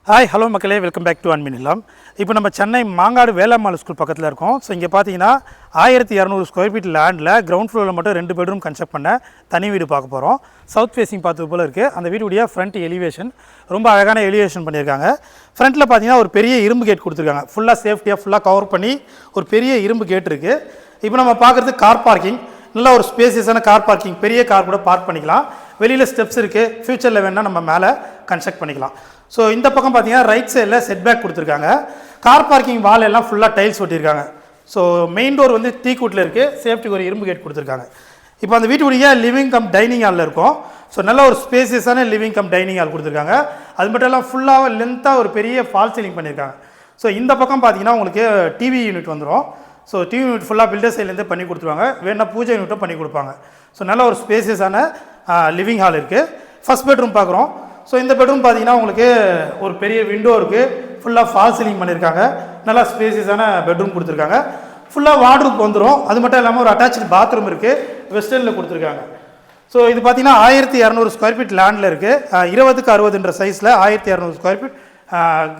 Hi hello மக்களே, welcome back to அன்மினிலாம். இப்போ நம்ம சென்னை மாங்காடு வேலம்மாள் ஸ்கூல் பக்கத்தில் இருக்கோம். ஸோ இங்கே பார்த்தீங்கன்னா 1200 ஸ்கொயர் ஃபீட் லேண்டில் கிரவுண்ட் ஃப்ளோரில் மட்டும் 2 பெட்ரூம் கன்ஸ்ட்ரக்ட் பண்ண தனி வீடு பார்க்க போகிறோம். சவுத் ஃபேஸிங் பார்த்தது போல் இருக்குது. அந்த வீடுடைய ஃப்ரண்ட் எலிவேஷன் ரொம்ப அழகான எலிவேஷன் பண்ணியிருக்காங்க. ஃப்ரண்ட்டில் பார்த்தீங்கன்னா ஒரு பெரிய இரும்பு கேட் கொடுத்துருக்காங்க. ஃபுல்லாக சேஃப்டியாக ஃபுல்லாக கவர் பண்ணி ஒரு பெரிய இரும்பு கேட் இருக்குது. இப்போ நம்ம பார்க்குறது கார் பார்க்கிங். நல்ல ஒரு ஸ்பேசியஸான கார் பார்க்கிங், பெரிய கார் கூட பார்க் பண்ணிக்கலாம். வெளியில் ஸ்டெப்ஸ் இருக்குது. ஃப்யூச்சரில் வேணால் நம்ம மேலே கன்ஸ்ட்ரக்ட் பண்ணிக்கலாம். ஸோ இந்த பக்கம் பார்த்தீங்கன்னா ரைட் சைடில் செட்பேக் கொடுத்துருக்காங்க. கார் பார்க்கிங் வால் எல்லாம் ஃபுல்லாக டைல்ஸ் ஒட்டியிருக்காங்க. ஸோ மெயின் டோர் வந்து டீக்கூட்டில் இருக்குது. சேஃப்டிக்கு ஒரு இரும்பு கேட் கொடுத்துருக்காங்க. இப்போ அந்த வீட்டுடைய லிவிங் கம் டைனிங் ஹாலில் இருக்கும். ஸோ நல்ல ஒரு ஸ்பேசியஸான லிவிங் கம் டைனிங் ஹால் கொடுத்துருக்காங்க. அது மட்டும் எல்லாம் ஃபுல்லாக லென்த்தாக ஒரு பெரிய ஃபால் சீலிங் பண்ணியிருக்காங்க. ஸோ இந்த பக்கம் பார்த்தீங்கன்னா உங்களுக்கு டிவி யூனிட் வந்துடும். ஸோ டிவி யூனிட் ஃபுல்லாக பில்டர் சைட்லேருந்தே பண்ணி கொடுத்துருவாங்க. வேணா பூஜை யூனிட்டும் பண்ணி கொடுப்பாங்க. ஸோ நல்ல ஒரு ஸ்பேசியஸான லிவிங் ஹால் இருக்குது. ஃபஸ்ட் பெட்ரூம் பார்க்குறோம். ஸோ இந்த பெட்ரூம் பார்த்தீங்கன்னா உங்களுக்கு ஒரு பெரிய விண்டோ இருக்குது. ஃபுல்லாக ஃபால் சீலிங் பண்ணியிருக்காங்க. நல்லா ஸ்பேசியஸான பெட்ரூம் கொடுத்துருக்காங்க. ஃபுல்லாக வார்ட்ரூப் வந்துடும். அது மட்டும் இல்லாமல் ஒரு அட்டாச்சு பாத்ரூம் இருக்குது. வெஸ்டர்னில் கொடுத்துருக்காங்க. ஸோ இது பார்த்தீங்கன்னா 1200 ஸ்கொயர் ஃபீட் லேண்டில் இருக்குது. 20க்கு 60ன்ற சைஸில் 1200 ஸ்கொயர் ஃபீட்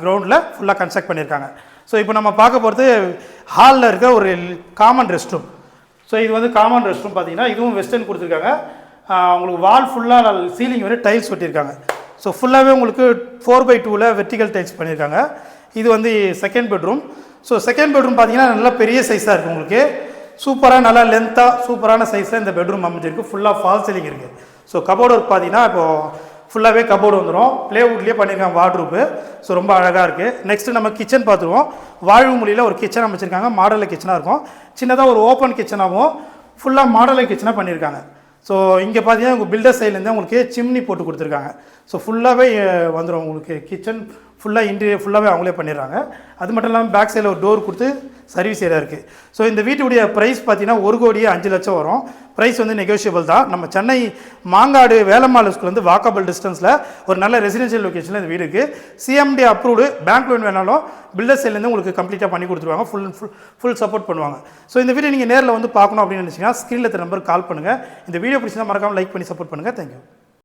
கிரவுண்டில் ஃபுல்லாக கன்ஸ்ட்ரக்ட் பண்ணியிருக்காங்க. ஸோ இப்போ நம்ம பார்க்க போகிறது ஹாலில் இருக்க ஒரு காமன் ரெஸ்ட் ரூம். ஸோ இது வந்து காமன் ரெஸ்ட் ரூம் பார்த்தீங்கன்னா இதுவும் வெஸ்டர்ன் கொடுத்துருக்காங்க. உங்களுக்கு வால் ஃபுல்லாக சீலிங் வந்து டைல்ஸ் ஒட்டியிருக்காங்க. ஸோ ஃபுல்லாகவே உங்களுக்கு 4x2ல் வெர்டிகல் டைல்ஸ் பண்ணியிருக்காங்க. இது வந்து second bedroom. So second bedroom பார்த்தீங்கன்னா நல்லா பெரிய சைஸாக இருக்குது. உங்களுக்கு சூப்பராக நல்லா லென்த்தாக சூப்பரான சைஸில் இந்த பெட்ரூம் அமைஞ்சிருக்கு. ஃபுல்லாக ஃபால் சீலிங் இருக்குது. ஸோ கபோர்டு ஒர்க் பார்த்தீங்கன்னா இப்போது ஃபுல்லாகவே கபோர்டு வந்துடும். ப்ளேவுட்லேயே பண்ணியிருக்காங்க வார்ட்ரூப்பு. ஸோ ரொம்ப அழகாக இருக்குது. நெக்ஸ்ட்டு நம்ம கிச்சன் பார்த்துருவோம். வாழ்வு மொழியில் ஒரு கிச்சன் அமைச்சிருக்காங்க. மாடலில் கிச்சனாக இருக்கும். சின்னதாக ஒரு ஓப்பன் கிச்சனாகவும் ஃபுல்லாக மாடலில் கிச்சனாக பண்ணியிருக்காங்க. ஸோ இங்கே பார்த்தீங்கன்னா உங்கள் பில்டர் சைட்லேருந்து உங்களுக்கு சிம்னி போட்டு கொடுத்துருக்காங்க. ஸோ ஃபுல்லாகவே வந்துடும் உங்களுக்கு கிச்சன் ஃபுல்லாக இன்டீரியர் ஃபுல்லாகவே அவங்களே பண்ணிடுறாங்க. அது மட்டும் இல்லாமல் பேக் சைடில் ஒரு டோர் கொடுத்து சர்வீஸ் ஏரியா இருக்குது. ஸோ இந்த வீட்டுடைய ப்ரைஸ் பார்த்தீங்கன்னா 1,05,00,000 வரும். ப்ரைஸ் வந்து நெகோஷியபிள் தான். நம்ம சென்னை மாங்காடு வேலம்மாள் ஸ்கூல் வந்து வாக்கபிள் டிஸ்டன்ஸில் ஒரு நல்ல ரெசிடென்ஷியல் லொக்கேஷனில் இந்த வீடு இருக்குது. CMD approved. பேங்க் லோன் வேணாலும் பில்டர் சைட்லேருந்து உங்களுக்கு கம்ப்ளீட்டாக பண்ணி கொடுத்துருவாங்க. ஃபுல் சப்போர்ட் பண்ணுவாங்க. ஸோ இந்த வீடியோ நீங்கள் நேரில் வந்து பார்க்கணும் அப்படின்னு நினச்சிங்கன்னா ஸ்க்ரீனில் நம்பருக்கு கால் பண்ணுங்கள். இந்த வீடியோ பிடிச்சினா மறக்காமல் லைக் பண்ணி சப்போர்ட் பண்ணுங்கள். தேங்க்யூ.